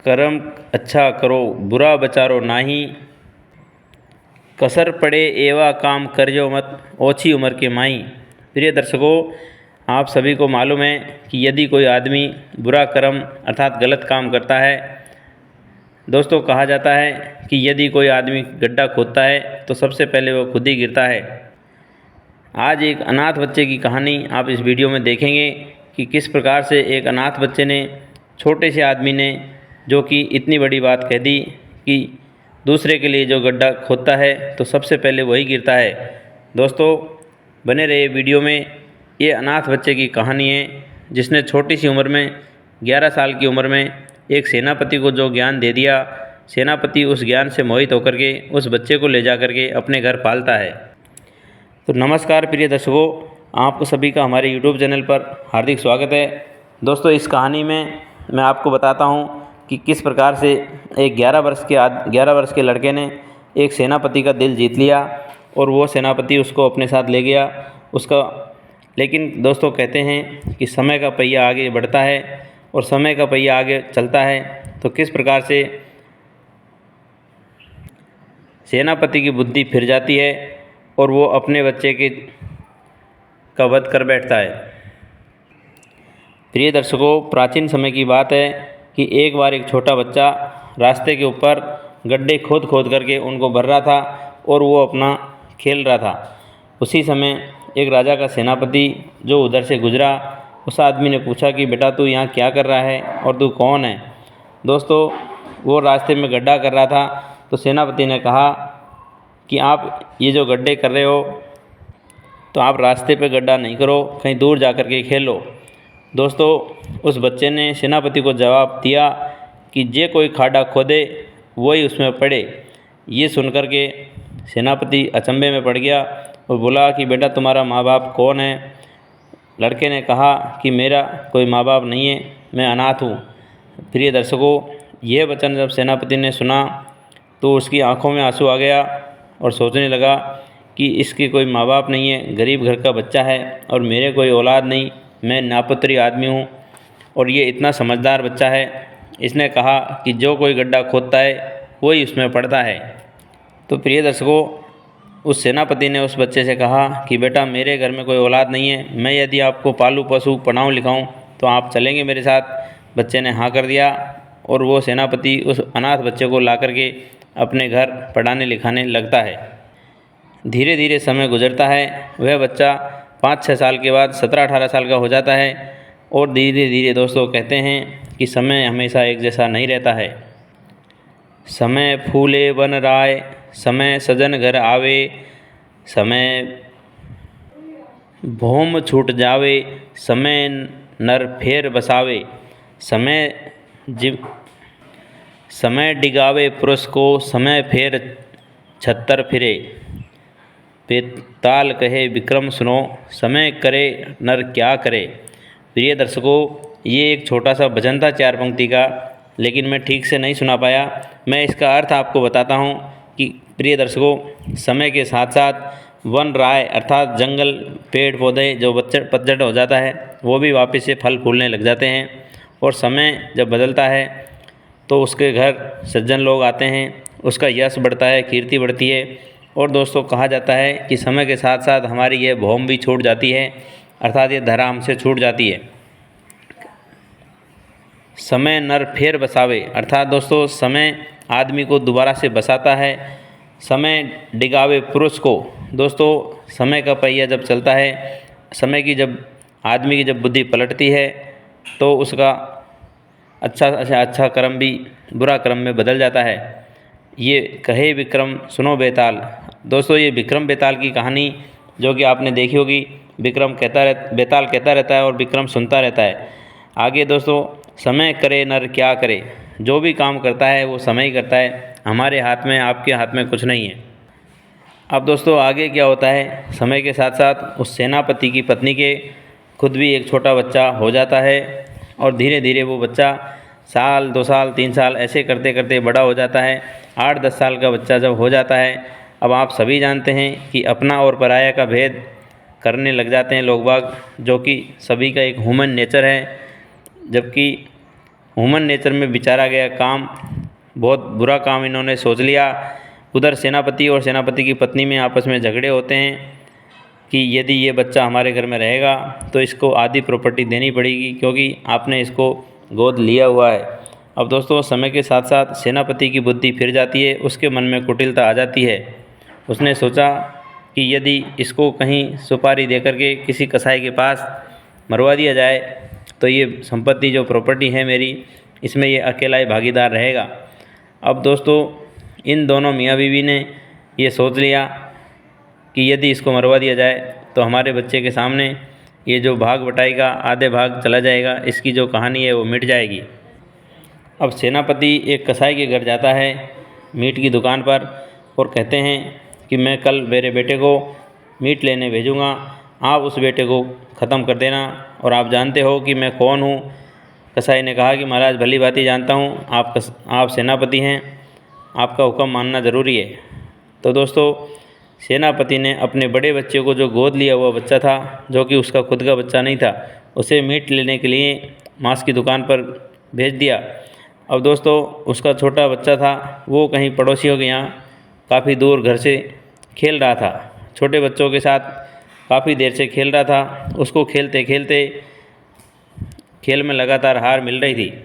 कर्म अच्छा करो बुरा बचारो नाही, कसर पड़े एवा काम करजो मत ओछी उम्र के माई। प्रिय दर्शकों, आप सभी को मालूम है कि यदि कोई आदमी बुरा कर्म अर्थात गलत काम करता है, दोस्तों कहा जाता है कि यदि कोई आदमी गड्ढा खोदता है तो सबसे पहले वो खुद ही गिरता है। आज एक अनाथ बच्चे की कहानी आप इस वीडियो में देखेंगे कि किस प्रकार से एक अनाथ बच्चे ने, छोटे से आदमी ने, जो कि इतनी बड़ी बात कह दी कि दूसरे के लिए जो गड्ढा खोदता है तो सबसे पहले वही गिरता है। दोस्तों बने रहे वीडियो में। ये अनाथ बच्चे की कहानी है जिसने छोटी सी उम्र में 11 साल की उम्र में एक सेनापति को जो ज्ञान दे दिया, सेनापति उस ज्ञान से मोहित होकर के उस बच्चे को ले जा कर के अपने घर पालता है। तो नमस्कार प्रिय दर्शकों, आपको सभी का हमारे YouTube चैनल पर हार्दिक स्वागत है। दोस्तों इस कहानी में मैं आपको बताता हूँ कि किस प्रकार से एक 11 वर्ष के लड़के ने एक सेनापति का दिल जीत लिया और वो सेनापति उसको अपने साथ ले गया उसका। लेकिन दोस्तों कहते हैं कि समय का पहिया आगे बढ़ता है और समय का पहिया आगे चलता है तो किस प्रकार से सेनापति की बुद्धि फिर जाती है और वो अपने बच्चे का वध कर बैठता है। प्रिय दर्शकों, प्राचीन समय की बात है कि एक बार एक छोटा बच्चा रास्ते के ऊपर गड्ढे खोद खोद करके उनको भर रहा था और वो अपना खेल रहा था। उसी समय एक राजा का सेनापति जो उधर से गुजरा, उस आदमी ने पूछा कि बेटा तू यहाँ क्या कर रहा है और तू कौन है। दोस्तों वो रास्ते में गड्ढा कर रहा था तो सेनापति ने कहा कि आप ये जो गड्ढे कर रहे हो तो आप रास्ते पे गड्ढा नहीं करो, कहीं दूर जा कर के खेलो। दोस्तों उस बच्चे ने सेनापति को जवाब दिया कि जे कोई खाड़ा खोदे वही उसमें पड़े। ये सुनकर के सेनापति अचंभे में पड़ गया और बोला कि बेटा तुम्हारा माँ बाप कौन है। लड़के ने कहा कि मेरा कोई माँ बाप नहीं है, मैं अनाथ हूँ। प्रिय दर्शकों, यह वचन जब सेनापति ने सुना तो उसकी आंखों में आंसू आ गया और सोचने लगा कि इसके कोई माँ बाप नहीं है, गरीब घर का बच्चा है और मेरे कोई औलाद नहीं, मैं नापुत्री आदमी हूँ और ये इतना समझदार बच्चा है। इसने कहा कि जो कोई गड्ढा खोदता है वही उसमें पड़ता है। तो प्रिय दर्शकों, उस सेनापति ने उस बच्चे से कहा कि बेटा मेरे घर में कोई औलाद नहीं है, मैं यदि आपको पालू पशु पढ़ाऊँ लिखाऊँ तो आप चलेंगे मेरे साथ। बच्चे ने हाँ कर दिया और वो सेनापति उस अनाथ बच्चे को ला कर के अपने घर पढ़ाने लिखाने लगता है। धीरे धीरे समय गुजरता है, वह बच्चा 5-6 साल के बाद 17-18 साल का हो जाता है और धीरे धीरे दोस्तों कहते हैं कि समय हमेशा एक जैसा नहीं रहता है। समय फूले वन राय, समय सजन घर आवे, समय भोम छूट जावे, समय नर फेर बसावे, समय डिगावे पुरुष को, समय फेर छत्तर फिरे, बेताल कहे विक्रम सुनो, समय करे नर क्या करे। प्रिय दर्शकों, ये एक छोटा सा भजन था 4 पंक्ति का, लेकिन मैं ठीक से नहीं सुना पाया। मैं इसका अर्थ आपको बताता हूँ कि प्रिय दर्शकों, समय के साथ साथ वन राय अर्थात जंगल, पेड़ पौधे जो पतझड़ हो जाता है वो भी वापस से फल फूलने लग जाते हैं और समय जब बदलता है तो उसके घर सज्जन लोग आते हैं, उसका यश बढ़ता है, कीर्ति बढ़ती है। और दोस्तों कहा जाता है कि समय के साथ साथ हमारी ये भौम भी छूट जाती है अर्थात ये धरा हमसे छूट जाती है। समय नर फेर बसावे अर्थात दोस्तों समय आदमी को दोबारा से बसाता है। समय डिगावे पुरुष को, दोस्तों समय का पहिया जब चलता है, समय की जब आदमी की जब बुद्धि पलटती है तो उसका अच्छा कर्म भी बुरा कर्म में बदल जाता है। ये कहे विक्रम सुनो बेताल। दोस्तों ये विक्रम बेताल की कहानी जो कि आपने देखी होगी, बेताल कहता रहता है और विक्रम सुनता रहता है। आगे दोस्तों समय करे नर क्या करे, जो भी काम करता है वो समय ही करता है, हमारे हाथ में आपके हाथ में कुछ नहीं है। अब दोस्तों आगे क्या होता है, समय के साथ साथ उस सेनापति की पत्नी के खुद भी एक छोटा बच्चा हो जाता है और धीरे धीरे वो बच्चा साल 2 साल 3 साल ऐसे करते करते बड़ा हो जाता है। 8-10 साल का बच्चा जब हो जाता है, अब आप सभी जानते हैं कि अपना और पराया का भेद करने लग जाते हैं लोग बाग, जो कि सभी का एक ह्यूमन नेचर है। जबकि ह्यूमन नेचर में विचारा गया काम, बहुत बुरा काम इन्होंने सोच लिया। उधर सेनापति और सेनापति की पत्नी में आपस में झगड़े होते हैं कि यदि ये बच्चा हमारे घर में रहेगा तो इसको आधी प्रॉपर्टी देनी पड़ेगी, क्योंकि आपने इसको गोद लिया हुआ है। अब दोस्तों, समय के साथ साथ सेनापति की बुद्धि फिर जाती है, उसके मन में कुटिलता आ जाती है। उसने सोचा कि यदि इसको कहीं सुपारी दे करके किसी कसाई के पास मरवा दिया जाए तो ये संपत्ति जो प्रॉपर्टी है मेरी, इसमें ये अकेला ही भागीदार रहेगा। अब दोस्तों, इन दोनों मियाँ बीवी ने ये सोच लिया कि यदि इसको मरवा दिया जाए तो हमारे बच्चे के सामने ये जो भाग बटाएगा, आधे भाग चला जाएगा, इसकी जो कहानी है वो मिट जाएगी। अब सेनापति एक कसाई के घर जाता है मीट की दुकान पर और कहते हैं कि मैं कल मेरे बेटे को मीट लेने भेजूँगा, आप उस बेटे को ख़त्म कर देना, और आप जानते हो कि मैं कौन हूँ। कसाई ने कहा कि महाराज, भली भांति जानता हूँ, आप सेनापति हैं, आपका हुक्म मानना ज़रूरी है। तो दोस्तों, सेनापति ने अपने बड़े बच्चे को, जो गोद लिया हुआ बच्चा था, जो कि उसका खुद का बच्चा नहीं था, उसे मीट लेने के लिए मांस की दुकान पर भेज दिया। अब दोस्तों, उसका छोटा बच्चा था, वो कहीं पड़ोसियों के यहाँ काफ़ी दूर घर से खेल रहा था, छोटे बच्चों के साथ काफ़ी देर से खेल रहा था। उसको खेलते खेलते खेल में लगातार हार मिल रही थी।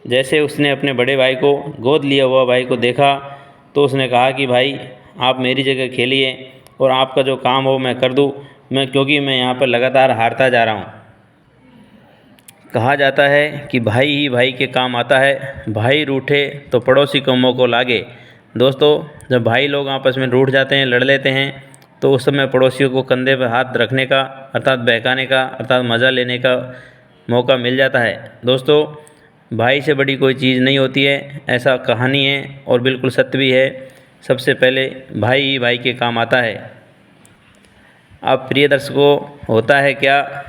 जैसे उसने अपने बड़े भाई को, गोद लिया हुआ भाई को देखा तो उसने कहा कि भाई, आप मेरी जगह खेलिए और आपका जो काम हो मैं कर दूँ, क्योंकि मैं यहाँ पर लगातार हारता जा रहा हूँ। कहा जाता है कि भाई ही भाई के काम आता है, भाई रूठे तो पड़ोसी को मुँह को लागे। दोस्तों, जब भाई लोग आपस में रूठ जाते हैं, लड़ लेते हैं, तो उस समय पड़ोसियों को कंधे पर हाथ रखने का, अर्थात बहकाने का, अर्थात मज़ा लेने का मौका मिल जाता है। दोस्तों, भाई से बड़ी कोई चीज़ नहीं होती है, ऐसा कहानी है और बिल्कुल सत्य भी है। सबसे पहले भाई ही भाई के काम आता है। अब प्रिय दर्शकों, होता है क्या,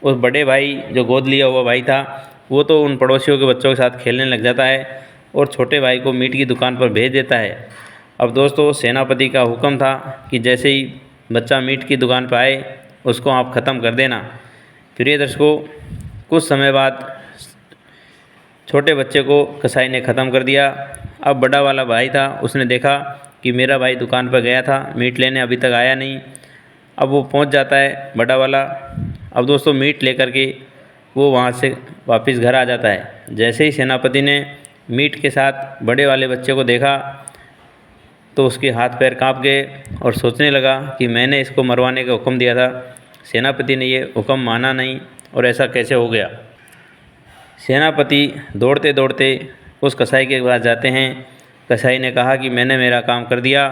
उस बड़े भाई जो गोद लिया हुआ भाई था, वो तो उन पड़ोसियों के बच्चों के साथ खेलने लग जाता है और छोटे भाई को मीट की दुकान पर भेज देता है। अब दोस्तों, सेनापति का हुक्म था कि जैसे ही बच्चा मीट की दुकान पर आए, उसको आप ख़त्म कर देना। प्रिय दर्शकों, कुछ समय बाद छोटे बच्चे को कसाई ने ख़त्म कर दिया। अब बड़ा वाला भाई था, उसने देखा कि मेरा भाई दुकान पर गया था मीट लेने, अभी तक आया नहीं। अब वो पहुंच जाता है बड़ा वाला। अब दोस्तों, मीट लेकर के वो वहाँ से वापस घर आ जाता है। जैसे ही सेनापति ने मीट के साथ बड़े वाले बच्चे को देखा तो उसके हाथ पैर कांप गए और सोचने लगा कि मैंने इसको मरवाने का हुक्म दिया था, सेनापति ने ये हुक्म माना नहीं, और ऐसा कैसे हो गया। सेनापति दौड़ते दौड़ते उस कसाई के पास जाते हैं। कसाई ने कहा कि मैंने मेरा काम कर दिया।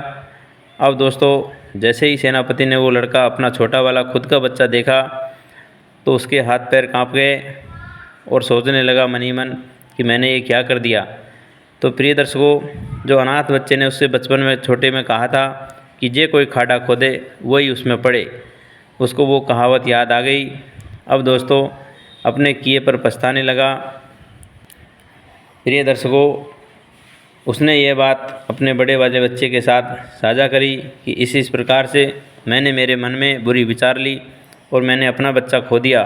अब दोस्तों, जैसे ही सेनापति ने वो लड़का, अपना छोटा वाला खुद का बच्चा देखा तो उसके हाथ पैर कांप गए और सोचने लगा मन ही मन कि मैंने ये क्या कर दिया। तो प्रिय दर्शकों, जो अनाथ बच्चे ने उससे बचपन में छोटे में कहा था कि जे कोई खाड़ा खोदे वही उसमें पड़े, उसको वो कहावत याद आ गई। अब दोस्तों, अपने किए पर पछताने लगा। प्रिय दर्शकों, उसने ये बात अपने बड़े वाले बच्चे के साथ साझा करी कि इस प्रकार से मैंने मेरे मन में बुरी विचार ली और मैंने अपना बच्चा खो दिया।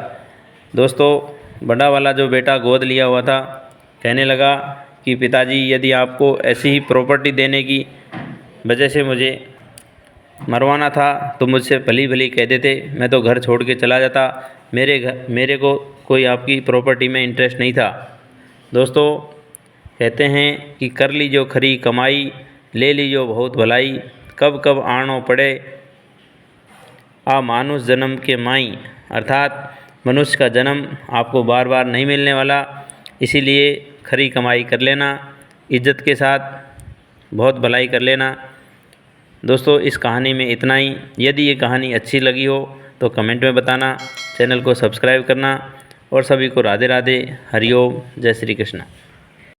दोस्तों, बड़ा वाला जो बेटा गोद लिया हुआ था कहने लगा कि पिताजी, यदि आपको ऐसी ही प्रॉपर्टी देने की वजह से मुझे मरवाना था तो मुझसे भली भली कह देते, मैं तो घर छोड़ के चला जाता। मेरे को कोई आपकी प्रॉपर्टी में इंटरेस्ट नहीं था। दोस्तों, कहते हैं कि कर ली जो खरी कमाई, ले ली जो बहुत भलाई, कब कब आनो पड़े आ मानुष जन्म के माई। अर्थात मनुष्य का जन्म आपको बार बार नहीं मिलने वाला, इसीलिए खरी कमाई कर लेना, इज्जत के साथ बहुत भलाई कर लेना। दोस्तों, इस कहानी में इतना ही। यदि ये कहानी अच्छी लगी हो तो कमेंट में बताना, चैनल को सब्सक्राइब करना और सभी को राधे राधे, हरिओम, जय श्री कृष्ण।